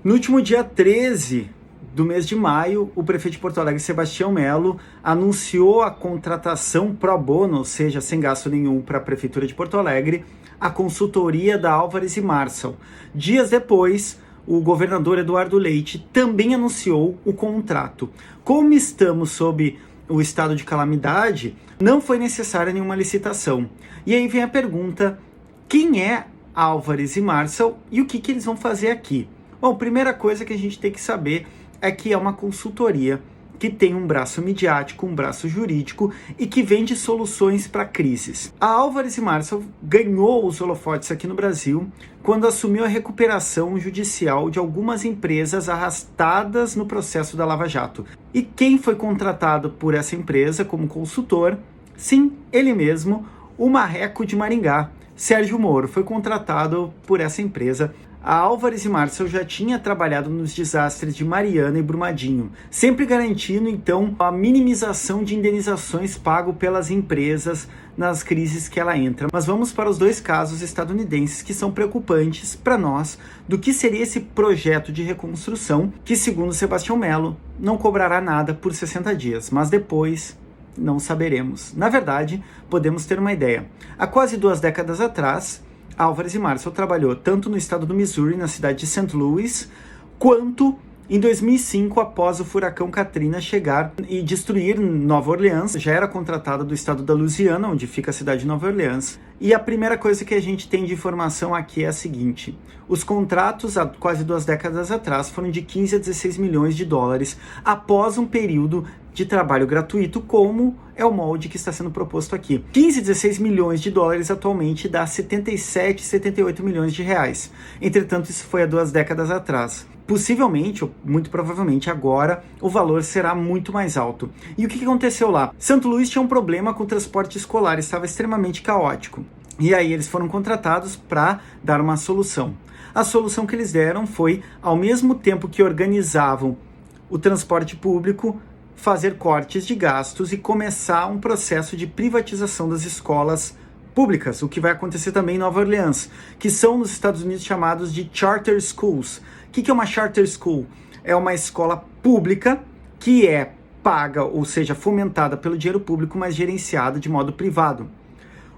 No último dia 13 do mês de maio, o prefeito de Porto Alegre, Sebastião Melo, anunciou a contratação pro bono, ou seja, sem gasto nenhum para a Prefeitura de Porto Alegre, a consultoria da Álvares e Marçal. Dias depois, o governador Eduardo Leite também anunciou o contrato. Como estamos sob o estado de calamidade, não foi necessária nenhuma licitação. E aí vem a pergunta, quem é Álvares e Marçal e o que eles vão fazer aqui? Bom, primeira coisa que a gente tem que saber é que é uma consultoria que tem um braço midiático, um braço jurídico e que vende soluções para crises. A Álvares e Marçal ganhou os holofotes aqui no Brasil quando assumiu a recuperação judicial de algumas empresas arrastadas no processo da Lava Jato. E quem foi contratado por essa empresa como consultor? Sim, ele mesmo, o marreco de Maringá, Sérgio Moro, foi contratado por essa empresa. A Álvares e Marçal já tinha trabalhado nos desastres de Mariana e Brumadinho, sempre garantindo, então, a minimização de indenizações pago pelas empresas nas crises que ela entra. Mas vamos para os dois casos estadunidenses que são preocupantes para nós do que seria esse projeto de reconstrução que, segundo Sebastião Melo, não cobrará nada por 60 dias, mas depois não saberemos. Na verdade, podemos ter uma ideia. Há quase 2 décadas atrás, Álvares e Marçal trabalhou tanto no estado do Missouri, na cidade de St. Louis, quanto em 2005, após o furacão Katrina chegar e destruir Nova Orleans. Já era contratada do estado da Louisiana, onde fica a cidade de Nova Orleans. E a primeira coisa que a gente tem de informação aqui é a seguinte: os contratos, há quase 2 décadas atrás, foram de 15 a 16 milhões de dólares, após um período de trabalho gratuito, como é o molde que está sendo proposto aqui. 15 a 16 milhões de dólares atualmente dá 77, 78 milhões de reais. Entretanto, isso foi há 2 décadas atrás. Possivelmente, ou muito provavelmente agora, o valor será muito mais alto. E o que aconteceu lá? St. Louis tinha um problema com o transporte escolar, estava extremamente caótico. E aí eles foram contratados para dar uma solução. A solução que eles deram foi, ao mesmo tempo que organizavam o transporte público, fazer cortes de gastos e começar um processo de privatização das escolas públicas, o que vai acontecer também em Nova Orleans, que são nos Estados Unidos chamados de charter schools. O que é uma charter school? É uma escola pública que é paga, ou seja, fomentada pelo dinheiro público, mas gerenciada de modo privado.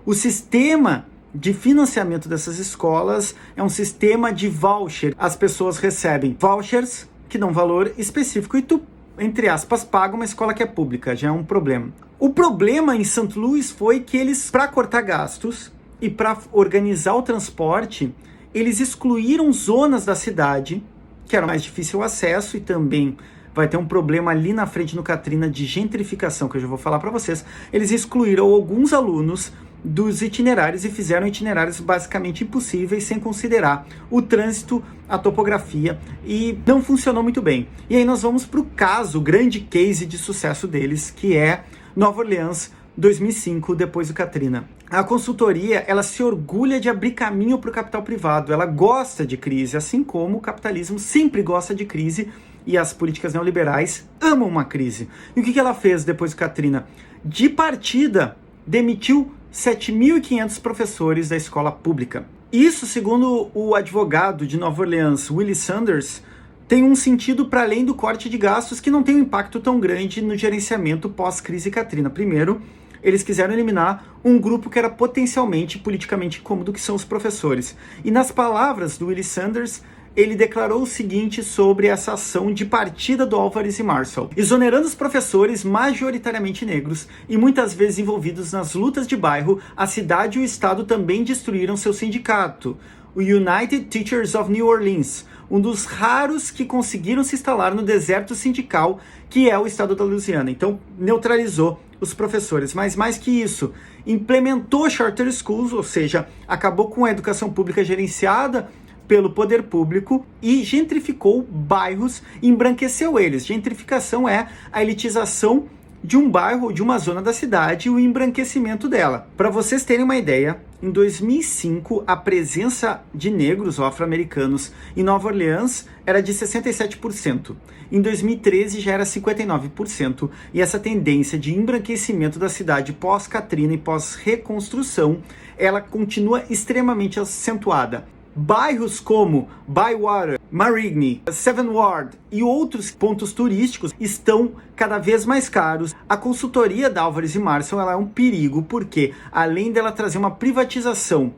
O sistema de financiamento dessas escolas é um sistema de voucher. As pessoas recebem vouchers que dão valor específico e tu, entre aspas, paga uma escola que é pública, já é um problema. O problema em St. Louis foi que eles, para cortar gastos e para organizar o transporte, eles excluíram zonas da cidade que eram mais difícil acesso e também vai ter um problema ali na frente no Katrina de gentrificação, que eu já vou falar para vocês. Eles excluíram alguns alunos dos itinerários e fizeram itinerários basicamente impossíveis, sem considerar o trânsito, a topografia, e não funcionou muito bem. E aí nós vamos para o caso, o grande case de sucesso deles, que é Nova Orleans 2005, depois do Katrina. A consultoria, ela se orgulha de abrir caminho para o capital privado, ela gosta de crise, assim como o capitalismo sempre gosta de crise e as políticas neoliberais amam uma crise. E o que ela fez depois do Katrina? De partida, demitiu 7.500 professores da escola pública. Isso, segundo o advogado de Nova Orleans, Willie Sanders, tem um sentido para além do corte de gastos que não tem um impacto tão grande no gerenciamento pós-crise Katrina. Primeiro, eles quiseram eliminar um grupo que era potencialmente politicamente incômodo, que são os professores. E nas palavras do Willie Sanders, ele declarou o seguinte sobre essa ação de partida do Álvares e Marçal: exonerando os professores majoritariamente negros e muitas vezes envolvidos nas lutas de bairro, a cidade e o estado também destruíram seu sindicato, o United Teachers of New Orleans, um dos raros que conseguiram se instalar no deserto sindical, que é o estado da Louisiana. Então, neutralizou os professores, mas mais que isso, implementou charter schools, ou seja, acabou com a educação pública gerenciada pelo poder público e gentrificou bairros, embranqueceu eles. Gentrificação é a elitização de um bairro ou de uma zona da cidade e o embranquecimento dela. Para vocês terem uma ideia, em 2005 a presença de negros ou afro-americanos em Nova Orleans era de 67%. Em 2013 já era 59%, e essa tendência de embranquecimento da cidade pós-Katrina e pós-reconstrução, ela continua extremamente acentuada. Bairros como Bywater, Marigny, Seventh Ward e outros pontos turísticos estão cada vez mais caros. A consultoria da Álvares e Marçal ela é um perigo porque, além dela trazer uma privatização,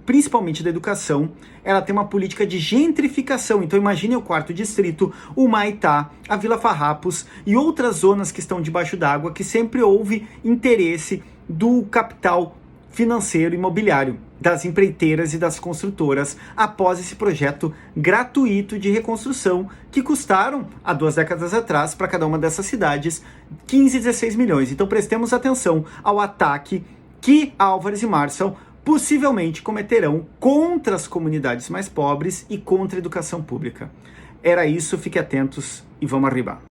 principalmente da educação, ela tem uma política de gentrificação. Então imagine o Quarto Distrito, o Humaitá, a Vila Farrapos e outras zonas que estão debaixo d'água, que sempre houve interesse do capital financeiro imobiliário, das empreiteiras e das construtoras após esse projeto gratuito de reconstrução que custaram, há 2 décadas atrás, para cada uma dessas cidades, 15, 16 milhões. Então prestemos atenção ao ataque que Álvares e Marçal possivelmente cometerão contra as comunidades mais pobres e contra a educação pública. Era isso, fiquem atentos e vamos arribar.